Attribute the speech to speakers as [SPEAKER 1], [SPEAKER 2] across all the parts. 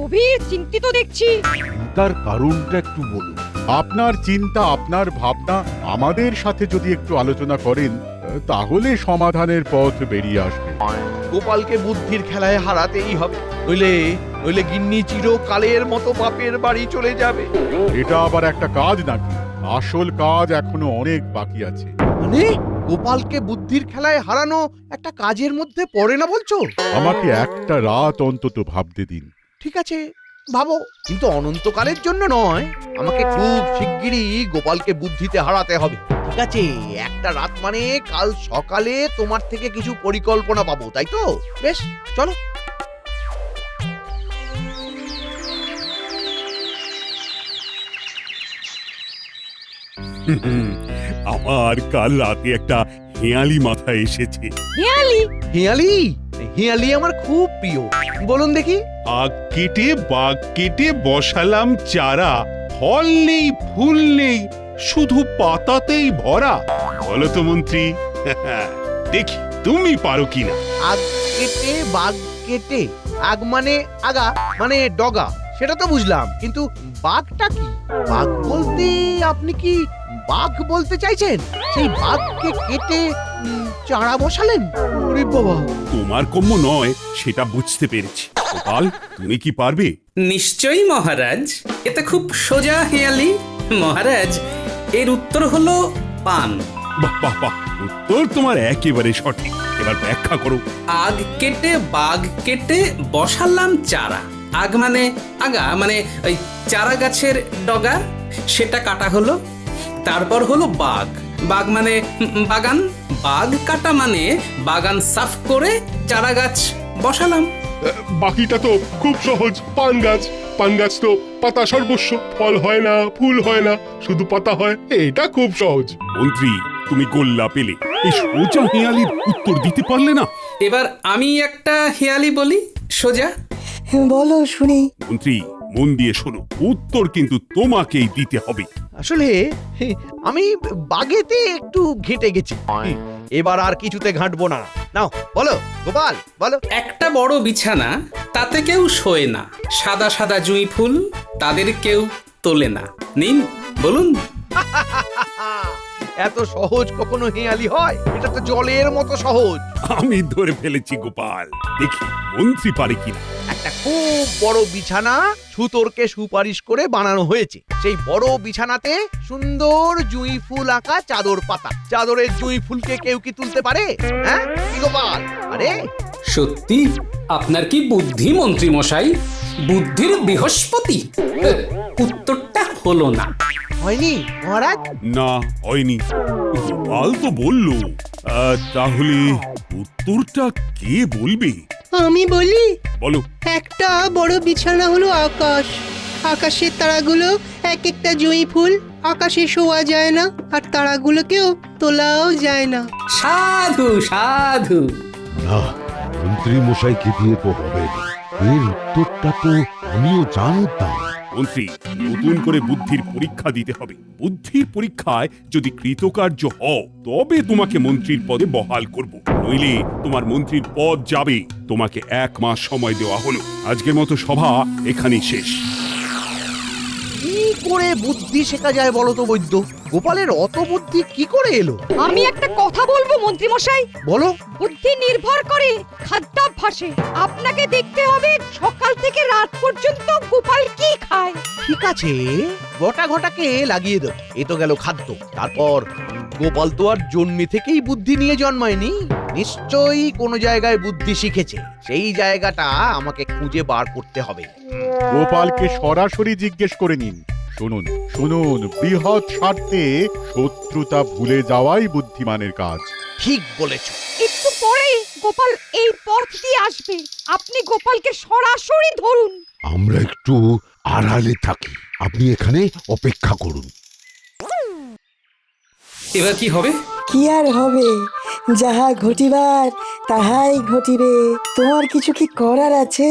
[SPEAKER 1] গভীর চিন্তিত দেখছি।
[SPEAKER 2] তার কারণটা একটু বলুন। আপনার চিন্তা, আপনার ভাবনা আমাদের সাথে যদি একটু আলোচনা করেন, তাহলে সমাধানের পথ বেরিয়ে আসবে।
[SPEAKER 3] গোপালকে বুদ্ধির খেলায় হারাতেই হবে, নইলে নইলে গিন্নি চিরকালের মতো বাপের বাড়ি চলে যাবে।
[SPEAKER 2] এটা আবার একটা কাজ নাকি? আসল কাজ এখনো অনেক বাকি আছে।
[SPEAKER 3] মানে গোপালকে বুদ্ধির খেলায় হারানো একটা কাজের মধ্যে পড়ে না বলছো?
[SPEAKER 2] আমাকে একটা রাত অন্তত ভাবতে দিন।
[SPEAKER 3] ঠিক আছে, ভাবো, কিন্তু অনন্তকালের জন্য নয়। আমাকে খুব শিগগিরই গোপালকে বুদ্ধিতে হারাতে হবে। ঠিক আছে, একটা রাত মানে কাল সকালে তোমার থেকে কিছু পরিকল্পনা পাবো, তাই তো? বেশ, চলো।
[SPEAKER 4] আমার কাল রাতে একটা হেঁয়ালি মাথায় এসেছে।
[SPEAKER 1] হেয়ালি?
[SPEAKER 3] হিয়ালি? হিয়ালি আমার খুব প্রিয়, বলুন দেখি।
[SPEAKER 4] আগ কেটে বাগ কেটে বসালাম চারা, ফল নেই ফুল নেই, শুধু পাতাতেই ভরা। বলো তো মন্ত্রী, দেখি তুমি পারো কিনা।
[SPEAKER 3] আগ কেটে বাঘ কেটে, আগ মানে আগা মানে ডগা, সেটা তো বুঝলাম, কিন্তু বাঘটা কি? বাঘ বলতে আপনি কি বাঘ বলতে চাইছেন? সেই বাঘকে কেটে চারা বসালেন? ওরে বাবা!
[SPEAKER 4] তোমার কম্য নয় সেটা বুঝতে পেরেছি। গোপাল, তুমি কি পারবে?
[SPEAKER 5] নিশ্চয়ই মহারাজ, এটা খুব সোজা হেয়ালি। মহারাজ, এর উত্তর হলো পান।
[SPEAKER 4] বাহ বাহ বাহ, উত্তর তোমার একেবারে সঠিক। এবার ব্যাখ্যা করো।
[SPEAKER 5] আগ কেটে বাগ কেটে বসালাম চারা। আগ মানে আগা মানে ওই চারা গাছের ডগা, সেটা কাটা হলো। তারপর হলো বাগ, বাগ মানে বাগান। বাগ কাটা মানে বাগান সাফ করে চারা গাছ বসালাম।
[SPEAKER 6] বাকিটা তো খুব সহজ। পান গাছ, পান গাছ তো পাতা সর্বস্ব, ফল হয় না, ফুল হয় না, শুধু পাতা হয়। এটা খুব সহজ।
[SPEAKER 4] মন্ত্রী, তুমি গোল্লা পেলে, এই সোজা হেঁয়ালির উত্তর দিতে পারলে না।
[SPEAKER 5] এবার আমি একটা হেয়ালি বলি, সোজা।
[SPEAKER 7] বলো শুনি।
[SPEAKER 4] মন্ত্রী, মন দিয়ে শোনো, উত্তর কিন্তু তোমাকেই দিতে হবে।
[SPEAKER 3] আসলে আমি বাগেতে একটু ঘেঁটে গেছি, এবার আর কিছুতে ঘাঁটবো না। নাও বলো গোপাল, বলো।
[SPEAKER 5] একটা বড় বিছানা, তাতে কেউ শোয় না। সাদা সাদা জুঁই ফুল, তাদের কেউ তোলে না। নিন, বলুন।
[SPEAKER 3] এত সহজ কখনো হেঁয়ালি হয়? এটা তো জলের মতো সহজ।
[SPEAKER 4] আমি ধরে ফেলেছি গোপাল, দেখি মন্ত্রী পারে কিনা।
[SPEAKER 3] একটা খুব বড় বিছানা ছুতোরকে সুপারিশ করে বানানো হয়েছে। সেই বড় বিছানাতে সুন্দর জুঁই ফুল আঁকা চাদর পাতা। চাদরের জুঁই ফুলকে কেউ কি তুলতে পারে? হ্যাঁ কি গোপাল? আরে
[SPEAKER 5] সত্যি আপনার কি বুদ্ধি মন্ত্রী মশাই? বুদ্ধির বৃহস্পতি। উত্তরটা হলো না।
[SPEAKER 3] হয়নি মহারাজ?
[SPEAKER 4] না, হয়নি। গোপাল তো বললো। তাহলে উত্তরটা কে বলবে?
[SPEAKER 7] আমি বলি।
[SPEAKER 4] বলো।
[SPEAKER 7] একটা বড় বিছানা হলো আকাশ। আকাশের তারাগুলো এক একটা জুঁই ফুল। আকাশে শোয়া যায় না, আর তারাগুলোকেও তোলাও যায় না।
[SPEAKER 5] সাধু সাধু।
[SPEAKER 8] না, মন্ত্রী মশাইকে দিয়ে তো হবে না। এর উত্তরটা তো আমিও জানতাম।
[SPEAKER 4] মন্ত্রী, নতুন করে বুদ্ধির পরীক্ষা দিতে হবে। বুদ্ধির পরীক্ষায় যদি কৃতকার্য হও, তবে তোমাকে মন্ত্রীর পদে বহাল করব। নইলে তোমার মন্ত্রীর পদ যাবে। তোমাকে 1 মাস সময় দেওয়া হলো। আজকের মতো সভা এখানেই শেষ।
[SPEAKER 3] কি করে বুদ্ধি শেখা যায় বলো তো বৈদ্য? গোপালের অত বুদ্ধি কি করে এলো?
[SPEAKER 1] আমি একটা কথা বলবো মন্ত্রী মশাই।
[SPEAKER 3] বলো।
[SPEAKER 1] বুদ্ধি নির্ভর করে খাদ্যাভ্যাসে। আপনাকে দেখতে হবে সকাল থেকে রাত পর্যন্ত গোপাল কি খায়।
[SPEAKER 3] ঠিক আছে, গোটা ঘটাকে লাগিয়ে দাও। এ তো গেল খাদ্য। তারপর গোপাল তো আর জন্মে থেকেই বুদ্ধি নিয়ে জন্মায়নি। নিশ্চয়ই কোনো জায়গায় বুদ্ধি শিখেছে। সেই জায়গাটা আমাকে খুঁজে বার করতে হবে।
[SPEAKER 2] গোপালকে সরাসরি জিজ্ঞেস করে নিন। শুনুন শুনুন, বৃহৎ স্বার্থে শত্রুতা ভুলে যাওয়াই বুদ্ধিমানের কাজ।
[SPEAKER 3] ঠিক বলেছ।
[SPEAKER 1] একটু পরেই গোপাল এই পথ দিয়ে আসবে। আপনি গোপালকে সরাসরি ধরুন।
[SPEAKER 8] আমরা একটু আড়ালে থাকি, আপনি এখানে অপেক্ষা করুন।
[SPEAKER 5] এবার কি হবে?
[SPEAKER 7] কি আর হবে, যাহা ঘটিবার তাহাই ঘটিবে। তোমার কিছু কি করার আছে?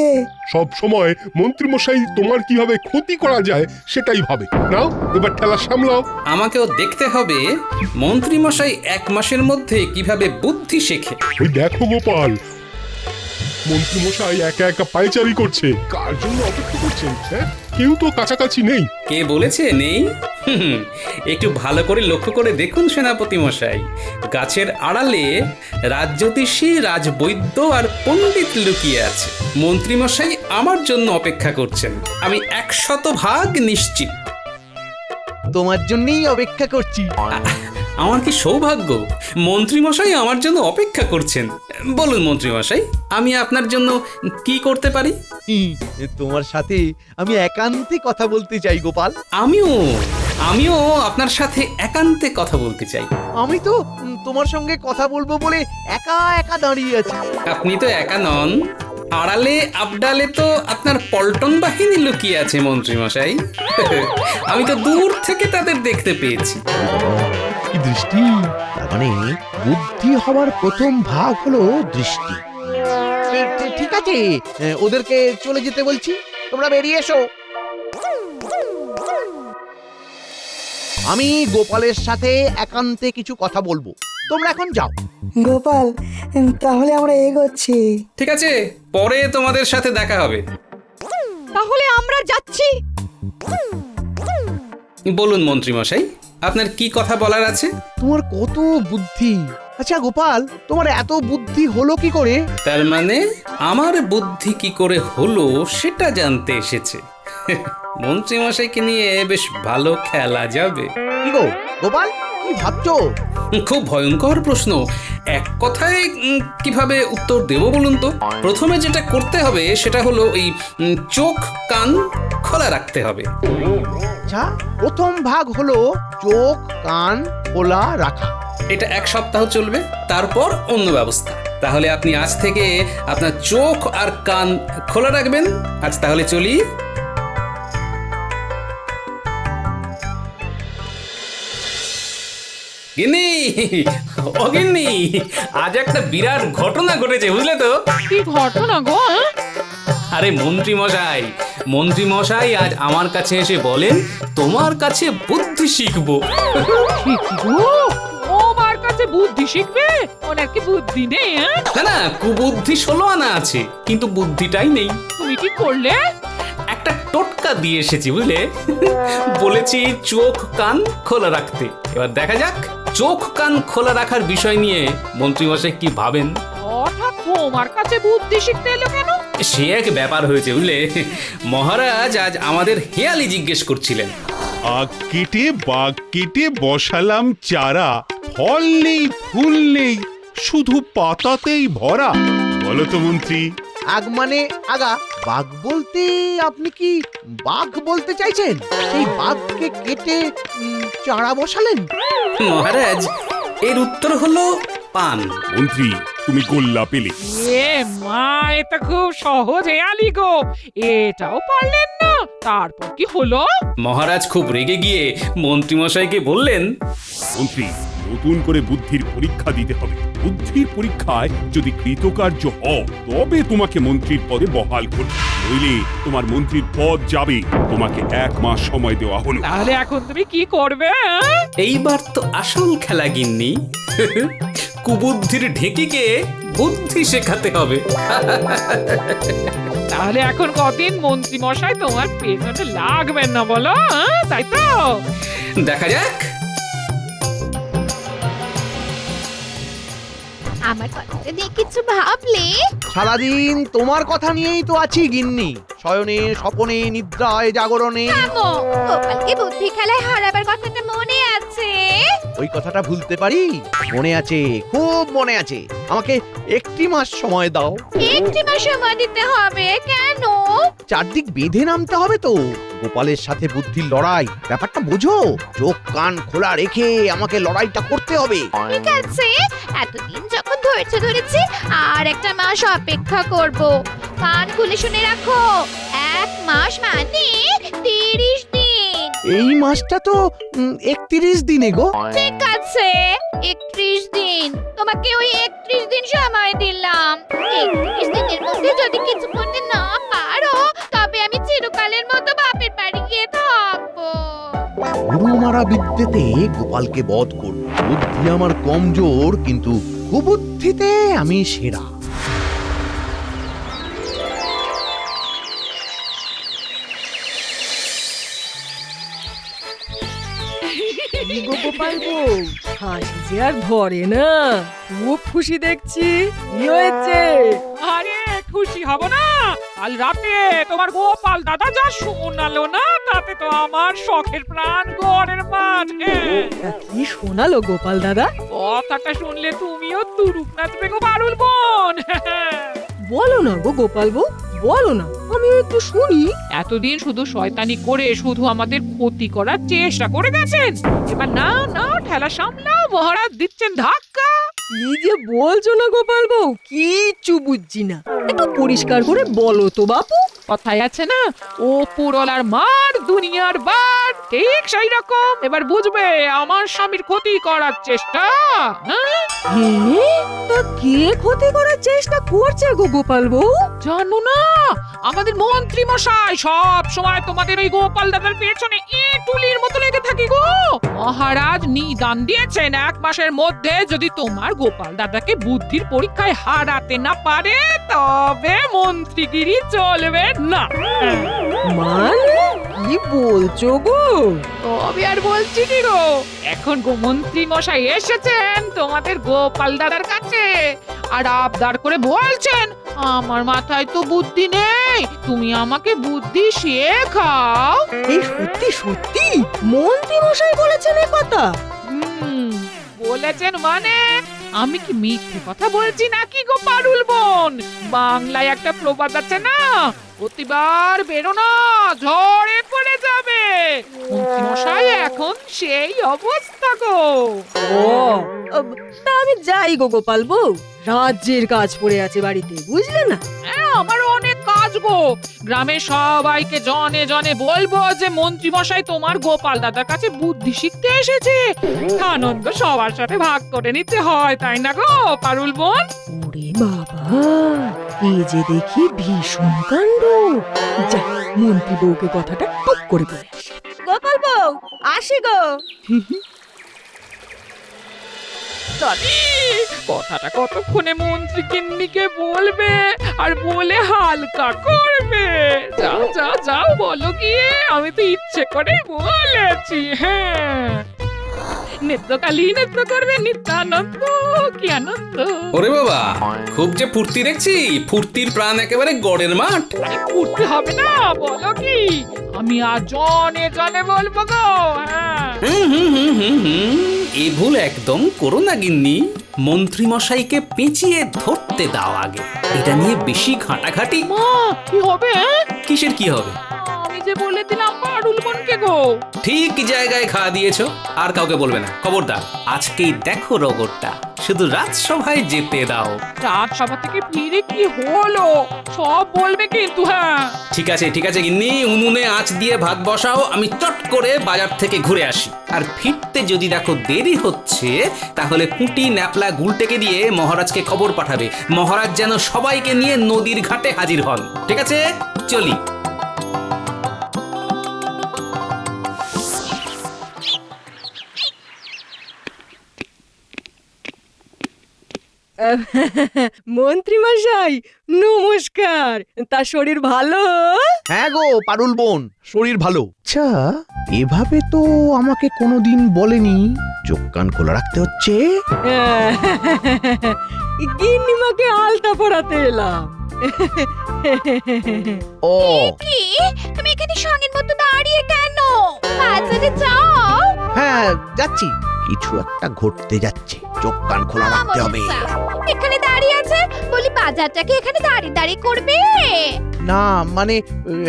[SPEAKER 6] সব সময় মন্ত্রী মশাই তোমার কিভাবে ক্ষতি করা যায় সেটাই ভাবে। নাও এবার ঠেলা সামলাও।
[SPEAKER 5] আমাকেও দেখতে হবে মন্ত্রী মশাই 1 মাসের মধ্যে কিভাবে বুদ্ধি শেখে।
[SPEAKER 6] ওই দেখো গোপাল, মন্ত্রীমশাই একা একা পায়চারি করছে, কার জন্য অপেক্ষা করছেন? হ্যাঁ, কেউ তো কাছাকাছি নেই।
[SPEAKER 5] কে বলেছে নেই? একটু ভালো করে লক্ষ্য করে দেখুন সেনাপতি মশাই, গাছের আড়ালে রাজজ্যোতিষী, রাজবৈদ্য আর পণ্ডিত লুকিয়ে আছে। মন্ত্রী মশাই আমার জন্য অপেক্ষা করছেন, আমি 100% নিশ্চিত।
[SPEAKER 3] তোমার জন্যই অপেক্ষা করছি।
[SPEAKER 5] আমার কি সৌভাগ্য, মন্ত্রী মশাই আমার জন্য অপেক্ষা করছেন। বলুন মন্ত্রী মশাই, আমি আপনার জন্য কি করতে পারি?
[SPEAKER 3] তোমার সাথে আমি একান্তে কথা বলতে চাই গোপাল।
[SPEAKER 5] আমিও আপনার সাথে একান্তে কথা বলতে চাই।
[SPEAKER 3] আমি তো তোমার সঙ্গে কথা বলবো বলে একা একা দাঁড়িয়ে আছি।
[SPEAKER 5] আপনি তো একা নন, আড়ালে আবডালে তো আপনার পল্টন বাহিনী লুকিয়ে আছে মন্ত্রী মশাই। আমি তো দূর থেকে তাদের দেখতে পেয়েছি।
[SPEAKER 3] কি দৃষ্টি! তার মানে বুদ্ধি হওয়ার প্রথম ভাগ হলো দৃষ্টি। ঠিক আছে, ওদেরকে চলে যেতে বলছি, তোমরা বেরিয়ে এসো। আমি গোপালের সাথে একান্তে কিছু কথা বলবো, তোমরা এখন যাও।
[SPEAKER 9] গোপাল, তাহলে আমরা এগোচ্ছি।
[SPEAKER 5] ঠিক আছে, পরে তোমাদের সাথে দেখা হবে।
[SPEAKER 1] তাহলে আমরা যাচ্ছি।
[SPEAKER 5] বলুন মন্ত্রী মশাই, আপনার কি কথা বলার আছে?
[SPEAKER 3] তোমার কত বুদ্ধি! আচ্ছা গোপাল, তোমার এত বুদ্ধি হলো কি করে?
[SPEAKER 5] তার মানে আমার বুদ্ধি কি করে হলো সেটা জানতে এসেছে। মন্ত্রী মশাইকে নিয়ে বেশ ভালো খেলা যাবে।
[SPEAKER 3] কি গো গোপাল, কি ভাবছো?
[SPEAKER 5] খুব ভয়ঙ্কর প্রশ্ন, এক কথায় কিভাবে উত্তর দেব বলুন তো? প্রথমে যেটা করতে হবে সেটা হলো ওই চোখ কান খোলা রাখতে হবে।
[SPEAKER 3] আচ্ছা, প্রথম ভাগ হলো চোখ কান খোলা রাখা।
[SPEAKER 5] এটা 1 সপ্তাহ চলবে, তারপর অন্য ব্যবস্থা। তাহলে আপনি আজ থেকে আপনার চোখ আর কান খোলা রাখবেন। আজ তাহলে চলি। গিন্নি, ও গিন্নি, আজ একটা বিরাট ঘটনা ঘটেছে বুঝলে তো?
[SPEAKER 1] কি ঘটনা গো?
[SPEAKER 5] আরে মন্ত্রী মশাই আজ আমার কাছে এসে বলেন তোমার কাছে বুদ্ধি শিখবো।
[SPEAKER 1] ও আমার কাছে বুদ্ধি শিখবে? ওনার কি বুদ্ধি নেই?
[SPEAKER 5] না, কুবুদ্ধি 16 আনা আছে, কিন্তু বুদ্ধিটাই নেই।
[SPEAKER 1] তুমি কি করলে?
[SPEAKER 5] একটা টোটকা দিয়ে এসেছি বুঝলে। বলেছি চোখ কান খোলা রাখতে। এবার দেখা যাক চোখ কান খোলা রাখার বিষয় নিয়ে মন্ত্রী মশাই কি ভাবেন।
[SPEAKER 1] হঠাৎ তোমার কাছে বুদ্ধি শিখতে এলো কেন?
[SPEAKER 5] সে এক ব্যাপার হয়েছে বুঝলে। মহারাজ আজ আমাদের হেয়ালি জিজ্ঞেস করছিলেন।
[SPEAKER 4] আগ কেটে বাগ কেটে বসালাম চারা, ফল নেই ফুল নেই, শুধু পাতাতেই ভরা। বলো তো মন্ত্রী।
[SPEAKER 3] আগ মানে আগা, বাঘ বলতে আপনি কি বাঘ বলতে চাইছেন? সেই বাঘকে কেটে চারা বসালেন?
[SPEAKER 5] মহারাজ, এর উত্তর হলো পান।
[SPEAKER 4] মন্ত্রী, তুমি গোল্লা পেলে।
[SPEAKER 1] এ মা, এটা খুব সহজ হেয়ালি গো, এটাও পারলেন না? তারপর কি হলো?
[SPEAKER 5] মহারাজ খুব রেগে গিয়ে মন্ত্রী মশাইকে বললেন,
[SPEAKER 4] মন্ত্রী, নতুন করে বুদ্ধির পরীক্ষা দিতে হবে। বুদ্ধির পরীক্ষায় যদি কৃতকার্য হও তবে তোমাকে মন্ত্রীর পদে বহাল করবে, নইলে তোমার মন্ত্রীর পদ যাবে। তোমাকে 1 মাস সময় দেওয়া হলো।
[SPEAKER 1] তাহলে এখন তুমি কি করবে?
[SPEAKER 5] এইবার তো আসল খেলা গিন্নি। কুবুদ্ধির ঢেকিকে বুদ্ধি শেখাতে হবে।
[SPEAKER 1] তাহলে এখন কদিন মন্ত্রী মশাই তোমার পেছনে লাগবেন না বলো? তাই তো?
[SPEAKER 5] দেখা যাক।
[SPEAKER 10] আমার কথাটা নিয়ে কিছু ভাবলে?
[SPEAKER 3] সারাদিন তোমার কথা নিয়েই তো আছি গিন্নি, শয়নে স্বপনে নিদ্রায় জাগরণে।
[SPEAKER 10] থামো, গোপালকে বুদ্ধি খেলায় হারাবার কথাটা মনে আছে?
[SPEAKER 3] ওই কথাটা ভুলতে পারি? মনে আছে, খুব মনে আছে। আমাকে 1 মাস সময় দাও।
[SPEAKER 10] 1 মাস সময় দিতে হবে? কেন?
[SPEAKER 3] চারদিক বেঁধে নামতে হবে তো। গোপালের সাথে বুদ্ধির লড়াই, ব্যাপারটা বোঝো। চোখ কান খোলা রেখে আমাকে লড়াইটা করতে হবে।
[SPEAKER 10] ঠিক আছে, এতদিন যখন ধৈর্য ধরেছি, আর 1 মাস অপেক্ষা করব। কান খুলে শুনে রাখো, 1 মাস মানে 30 দিন।
[SPEAKER 3] এই মাসটা তো 31 দিনে গো।
[SPEAKER 10] ঠিক আছে, 31 দিন। তোমাকে ওই 31 দিন সময় দিলাম। 31 দিনের মধ্যে যদি কিছু করতে না পারো, তবে আমি চিরকালের মতো বাপের বাড়ি গিয়ে থাকবো।
[SPEAKER 3] গুরু মারা বিদ্যেতে গোপালকে বধ করব। বুদ্ধি আমার কমজোর, কিন্তু কুবুদ্ধিতে আমি সেরা।
[SPEAKER 1] গোপাল বউ হাসি যে আর ধরে না, খুব খুশি দেখছি। কি হয়েছে?
[SPEAKER 11] আরে খুশি হব না? কাল রাতে তোমার গোপাল দাদা যা শোনালো না, তাতে তো আমার শখের প্রাণ ঘরের মাঠ।
[SPEAKER 1] তা কি শোনালো গোপাল দাদা?
[SPEAKER 11] কথাটা শুনলে তুমিও তুরুপ নাচবে গো পারুল বোন।
[SPEAKER 1] বলো না গো গোপাল বউ, বলো না, আমি একটু শুনি।
[SPEAKER 11] এতদিন শুধু শয়তানি করে শুধু আমাদের ক্ষতি করার চেষ্টা করে গেছেন। এবার না না ঠেলা সামলাও, মহারাজ দিচ্ছেন ধাক্কা।
[SPEAKER 1] কি যে বলছো না গোপাল বউ, কিচ্ছু বুঝছি না। একটু পরিষ্কার করে বলো তো বাপু।
[SPEAKER 11] কথায় আছে না, ও পুরলার মার দুনিয়ার বার, ঠিক সেই রকম এবার বুঝবে আমার স্বামীর ক্ষতি করার চেষ্টা। হ্যাঁ?
[SPEAKER 1] তা কে ক্ষতি করার চেষ্টা করছে গো গোপাল বউ?
[SPEAKER 11] জানো না, আমাদের মন্ত্রী মশাই সব সময় তোমাদের ওই গোপাল দাদার পেছনে ইঁটুলির মতো লেগে থাকি গো। মহারাজ নিদান দিয়েছেন 1 মাসের মধ্যে যদি তোমার গোপাল দাদাকে বুদ্ধির পরীক্ষায় হারাতে না পারে তবে মন্ত্রীগিরি চলবে না।
[SPEAKER 1] মানে কি বলছো গো?
[SPEAKER 11] তবে আর বলছি কি গো, এখন গো মন্ত্রী মশাই এসেছেন তোমাদের গোপাল দাদার কাছে আর আবদার করে বলছেন, আমার মাথায় তো বুদ্ধি নেই, তুমি আমাকে বুদ্ধি শেখাও।
[SPEAKER 1] এই সত্যি সত্যি মন্ত্রী মশাই বলেছেন এ কথা?
[SPEAKER 11] বলেছেন মানে? আমি কি মিথ্যে কথা বলছি নাকি গো পারুল বোন? বাংলায় একটা প্রবাদ আছে না, প্রতিবার বেরো না ঝড়ে পড়ে যাবে। মন্ত্রী মশাই এখন সেই অবস্থা গো।
[SPEAKER 1] ও তা আমি যাই গো গোপাল বউ, রাজ্যের কাজ পড়ে আছে বাড়িতে, বুঝলে না?
[SPEAKER 11] হ্যাঁ, আমারও অনেক কাজ গো। গ্রামের সবাইকে জনে জনে বলবো যে মন্ত্রী মশাই তোমার গোপাল দাদার কাছে বুদ্ধি শিখতে এসেছে। আনন্দ সবার সাথে ভাগ করে নিতে হয়, তাই না গো পারুল বোন?
[SPEAKER 1] ওরে বাবা, এই যে দেখি ভীষণ কাণ্ড। যা, মন্ত্রী বউকে কথাটা টুক করে বলে আসি। গোপাল বউ আসি গো।
[SPEAKER 11] জানি কথাটা কতক্ষণে মন্ত্রী কিন্নিকে বলবে আর বলে হালকা করবে। যাও যাও যাও বলো গিয়ে, আমি তো ইচ্ছে করে বলেছি। হ্যাঁ, নেত্রকালী নেত্র করবে, নিত্যানন্দ কি আনন্দ।
[SPEAKER 5] ওরে বাবা, খুব যে ফুর্তি দেখছি, ফুর্তির প্রাণ একেবারে গড়ের মাঠ।
[SPEAKER 11] ফুর্তি হবে না বলো কি? আমি আর জনে জনে বলবো গো। হ্যাঁ,
[SPEAKER 5] এ ভুল একদম করো না গিন্নি। মন্ত্রী মশাইকে পেঁচিয়ে ধরতে দাও আগে, এটা নিয়ে বেশি ঘাটাঘাটি।
[SPEAKER 11] মা কি হবে?
[SPEAKER 5] কিসের কি হবে?
[SPEAKER 11] আমি যে বলে দিলাম পারুল বোনকে গো।
[SPEAKER 5] ঠিক জায়গায় খাওয়া দিয়েছো, আর কাউকে বলবে না, খবরদার। আজকেই দেখো রগরটা, শুধু রাজসভায় যেতে দাও।
[SPEAKER 11] রাজসভা থেকে ফিরে কি হলো সব বলবে কিন্তু। হ্যাঁ,
[SPEAKER 5] ঠিক আছে ঠিক আছে গিন্নি, উনুনে আঁচ দিয়ে ভাত বসাও, আমি চট করে বাজার থেকে ঘুরে আসি। আর ফিরতে যদি দেখো দেরি হচ্ছে, তাহলে কুটি ন্যাপলা গুলটেকে দিয়ে মহারাজকে খবর পাঠাবে, মহারাজ যেন সবাইকে নিয়ে নদীর ঘাটে হাজির হন। ঠিক আছে, চলি।
[SPEAKER 1] মন্ত্রী মশাই নমস্কার। তা শরীর ভালো?
[SPEAKER 3] হ্যাঁ গো পারুল বোন, শরীর ভালো। আচ্ছা, এভাবে তো আমাকে কোনোদিন বলেনি। চোখ কান খোলা রাখতে হচ্ছে।
[SPEAKER 1] গিন্নিমাকে আলতা পরাতে এলাম।
[SPEAKER 3] ও
[SPEAKER 10] কি তুমি এখানে সঙ্গের মতো দাঁড়িয়ে কেন? বাজারে যাও।
[SPEAKER 3] হ্যাঁ যাচ্ছি, কিছু একটা ঘটতে যাচ্ছে, চোখ কান খোলা রাখতে হবে।
[SPEAKER 10] এখানে দাঁড়িয়ে আছে বলি, বাজারটাকে এখানে দাঁড়িয়ে দাঁড়িয়ে করবে?
[SPEAKER 3] না মানে,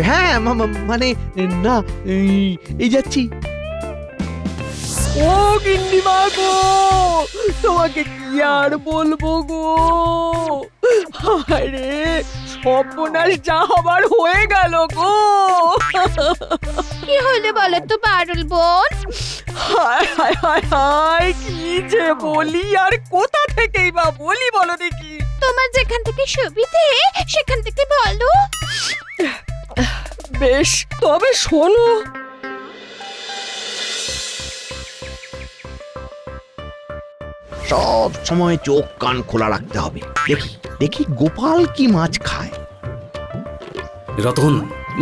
[SPEAKER 3] হ্যাঁ মানে না, এই যাচ্ছি।
[SPEAKER 1] ও গিন্নিমা গো, তোমাকে কি আর বলবো গো। আরে সর্বনাশ যা হবার হয়ে গেল গো।
[SPEAKER 10] কি হলো বলো তো পারুল বোন?
[SPEAKER 1] হায় হায় হায় হায়, কি যে বলি আর কোথা থেকেই বা বলি বলো দেখি।
[SPEAKER 10] তোমার যেখান থেকে সুবিধে সেখান থেকে বলো।
[SPEAKER 1] বেশ, তবে শোনো।
[SPEAKER 3] সব সময় চোখ কান খোলা রাখতে হবে। দেখি দেখি গোপাল কি মাছ খায়।
[SPEAKER 5] রতন,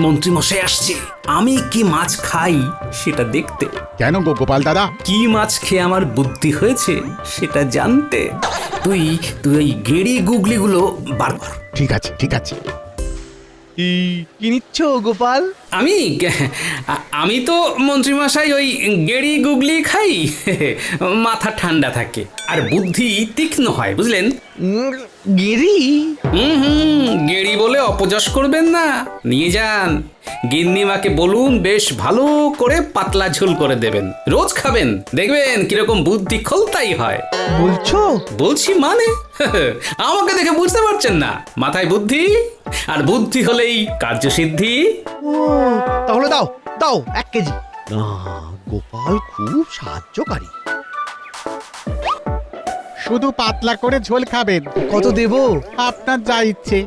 [SPEAKER 5] মন্ত্রী মশাই আসছে, আমি কি মাছ খাই সেটা দেখতে,
[SPEAKER 2] কেন গো গোপাল দাদা?
[SPEAKER 5] কি মাছ খেয়ে আমার বুদ্ধি হয়েছে সেটা জানতে। তুই তুই ওই গেড়ি গুগলিগুলো বার কর।
[SPEAKER 2] ঠিক আছে ঠিক আছে।
[SPEAKER 3] কি নিচ্ছ গোপাল?
[SPEAKER 5] আমি তো মন্ত্রী মশাই ওই গেড়ি গুগলি খাই, মাথা ঠান্ডা থাকে আর বুদ্ধি তীক্ষ্ণ হয়, বুঝলেন?
[SPEAKER 3] গিরি?
[SPEAKER 5] গেড়ি বলে অপযশ করবেন না, নিয়ে যান। গিন্নিমাকে বলুন বেশ ভালো করে পাতলা ঝোল করে দেবেন, রোজ খাবেন, দেখবেন কিরকম বুদ্ধি খোলতাই হয়।
[SPEAKER 3] বলছো?
[SPEAKER 5] বলছি মানে আমাকে দেখে বুঝতে পারছেন না? মাথায় বুদ্ধি, আর বুদ্ধি হলেই কার্যসিদ্ধি।
[SPEAKER 3] ও, তাহলে দাও দাও 1 কেজি। না, গোপাল খুব সাহায্যকারী।
[SPEAKER 2] শুধু পাতলা করে ঝোল খাবেন?
[SPEAKER 3] কত দেব?
[SPEAKER 2] আপনার যা ইচ্ছে।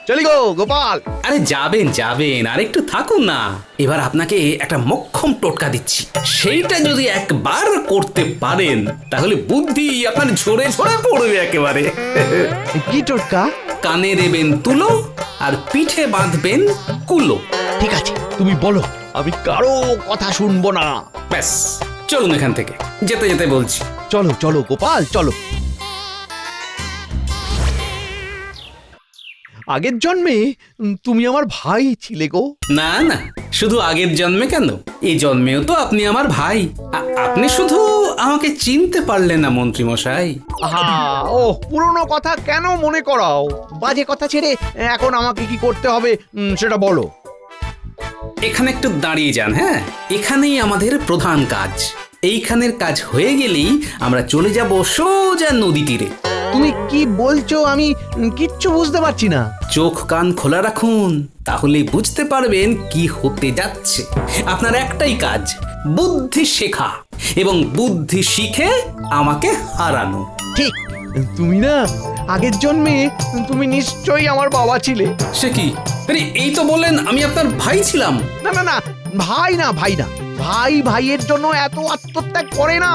[SPEAKER 3] চলি গো গোপাল।
[SPEAKER 5] আরে যাবেন যাবেন, আর একটু থাকুন না। এবার আপনাকে একটা মক্ষম টোটকা দিচ্ছি, সেইটা যদি একবার করতে পারেন তাহলে বুদ্ধি আপনার ঝরে ঝরে পড়বে একেবারে।
[SPEAKER 3] কি টোটকা?
[SPEAKER 5] কানে দেবেন তুলো আর পিঠে বাঁধবেন কুলো।
[SPEAKER 3] ঠিক আছে, তুমি বলো, আমি কারো কথা শুনবো না।
[SPEAKER 5] ব্যাস, চলুন এখান থেকে, যেতে যেতে বলছি।
[SPEAKER 3] চলো চলো গোপাল চলো। আগের জন্মে তুমি আমার ভাই ছিলে গো।
[SPEAKER 5] না না, শুধু আগের জন্মে কেন, এই জন্মেও তো আপনি আমার ভাই। আপনি শুধু আমাকে চিনতে পারলেন না মন্ত্রী মশাই।
[SPEAKER 3] আহা, ও পুরনো কথা কেন মনে করাও? বাজে কথা ছেড়ে এখন আমাকে কি করতে হবে সেটা বলো।
[SPEAKER 5] এখানে একটু দাঁড়িয়ে যান। হ্যাঁ, এখানেই আমাদের প্রধান কাজ। এইখানের কাজ হয়ে গেলেই আমরা চলে যাব সোজা নদী তীরে।
[SPEAKER 3] তুমি কি বলছো আমি কিচ্ছু বুঝতে পারছি না।
[SPEAKER 5] চোখ কান খোলা রাখুন, তাহলেই বুঝতে পারবেন কি হতে যাচ্ছে। আপনার একটাই কাজ, বুদ্ধি শেখা এবং বুদ্ধি শিখে আমাকে হারানো।
[SPEAKER 3] ঠিক, তুমি না আগের জন্মে তুমি নিশ্চয়ই আমার বাবা ছিলে।
[SPEAKER 5] সে কি? আরে এই তো বললেন আমি আপনার ভাই ছিলাম।
[SPEAKER 3] না না না, ভাই না ভাই না, ভাই ভাইয়ের জন্য এত আত্মত্যাগ করে না,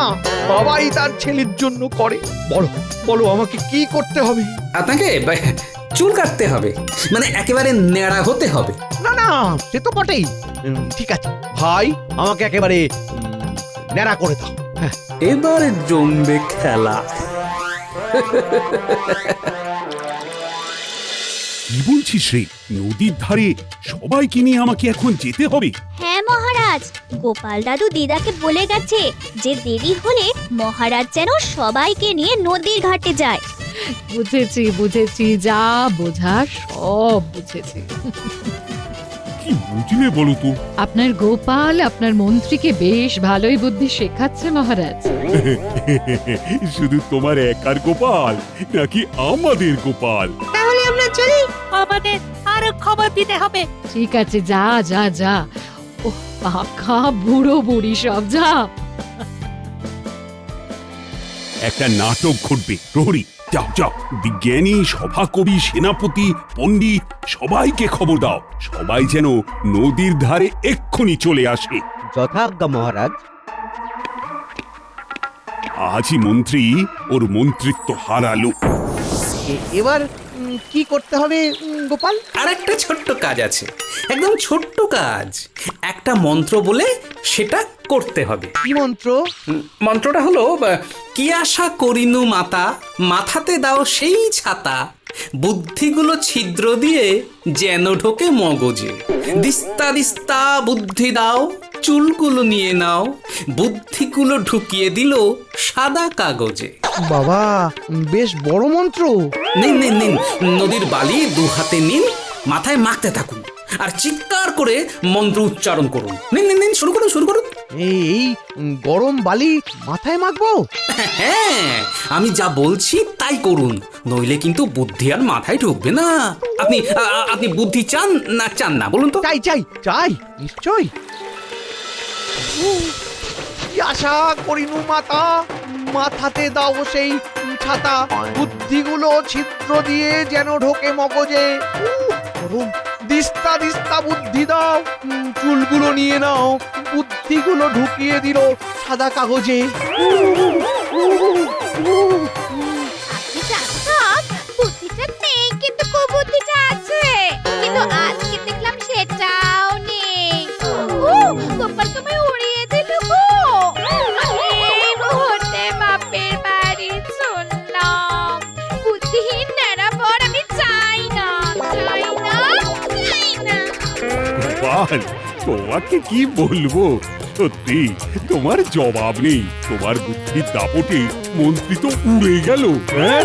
[SPEAKER 3] বাবাই তার ছেলের জন্য করে। বলো বলো আমাকে কি করতে হবে?
[SPEAKER 5] আপনাকে চুল কাটতে হবে, মানে একেবারে ন্যাড়া হতে হবে।
[SPEAKER 3] না না, সে তো বটেই। ঠিক আছে ভাই, আমাকে একেবারে ন্যাড়া করে দাও। হ্যাঁ,
[SPEAKER 5] এবারে জমবে খেলা।
[SPEAKER 4] কি বলছিস রে? নদীর ধারে সবাইকে নিয়ে আমাকে এখন যেতে হবে?
[SPEAKER 10] হ্যাঁ মহারাজ, গোপাল দাদু দিদাকে বলে গেছে যে দেরি হলে মহারাজ যেন সবাইকে নিয়ে নদীর ঘাটে যায়।
[SPEAKER 11] বুঝেছি বুঝেছি, যা বোঝার সব বুঝেছি।
[SPEAKER 4] কি বুঝলে বলো তো?
[SPEAKER 11] আপনার গোপাল আপনার মন্ত্রীকে বেশ ভালোই বুদ্ধি শেখাচ্ছে মহারাজ।
[SPEAKER 4] শুধু তোমার একার গোপাল নাকি আমাদের গোপাল?
[SPEAKER 7] তাহলে আমরা চলি, আমাদের আরো খবর দিতে হবে।
[SPEAKER 11] ঠিক আছে, যা যা যা। ও পাখা বুড়ো বুড়ি সব, যা।
[SPEAKER 4] একটা নাটক ঘটবে প্রহরী, যাও যাও। বিজ্ঞানী, সভাকবি, সেনাপতি, পণ্ডিত সবাইকে খবর দাও, সবাই যেন নদীর ধারে এক্ষুনি চলে আসে।
[SPEAKER 3] যথাজ্ঞা মহারাজ।
[SPEAKER 4] আজই মন্ত্রী ওর মন্ত্রিত্ব হারালো।
[SPEAKER 3] এবার কি করতে হবে গোপাল?
[SPEAKER 5] আর একটা ছোট্ট কাজ আছে, একদম ছোট্ট কাজ। একটা মন্ত্র বলে সেটা করতে হবে।
[SPEAKER 3] কি মন্ত্র?
[SPEAKER 5] মন্ত্রটা হলো কি আশা করিনু মাতা, মাথাতে দাও সেই ছাতা, বুদ্ধিগুলো ছিদ্র দিয়ে যেন ঢোকে মগজে, দিস্তা দিস্তা বুদ্ধি দাও, চুলগুলো নিয়ে নাও, বুদ্ধিগুলো ঢুকিয়ে দিল সাদা কাগজে।
[SPEAKER 3] বাবা, বেশ বড় মন্ত্র।
[SPEAKER 5] নিন নিন নিন, নদীর বালি 2 হাতে নিন, মাথায় মাখতে থাকুন আর চিৎকার করে মন্ত্র উচ্চারণ করুন। নিন নিন নিন, শুরু করুন শুরু করুন।
[SPEAKER 3] এই গরম বালি মাথায় মাখবো?
[SPEAKER 5] হ্যাঁ, আমি যা বলছি তাই করুন, নইলে কিন্তু বুদ্ধি আর মাথায় ঢুকবে না। আপনি বুদ্ধি চান না চান না বলুন তো?
[SPEAKER 3] চাই চাই চাই, নিশ্চয়। কি আশা করিনু মাতা, মাথাতে দাও সেই ছাতা, বুদ্ধিগুলো ছিদ্র দিয়ে যেন ঢোকে মগজে, দিস্তা দিস্তা বুদ্ধি দাও, চুলগুলো নিয়ে নাও, বুদ্ধিগুলো ঢুকিয়ে দিল সাদা কাগজে।
[SPEAKER 10] বুদ্ধিটা নেই কিন্তু কুবুদ্ধিটা আছে।
[SPEAKER 4] গোপাল, তোমাকে কি বলবো, সত্যি তোমার জবাব নেই। তোমার বুদ্ধির দাপটে মন্ত্রী তো উড়ে গেল। হ্যাঁ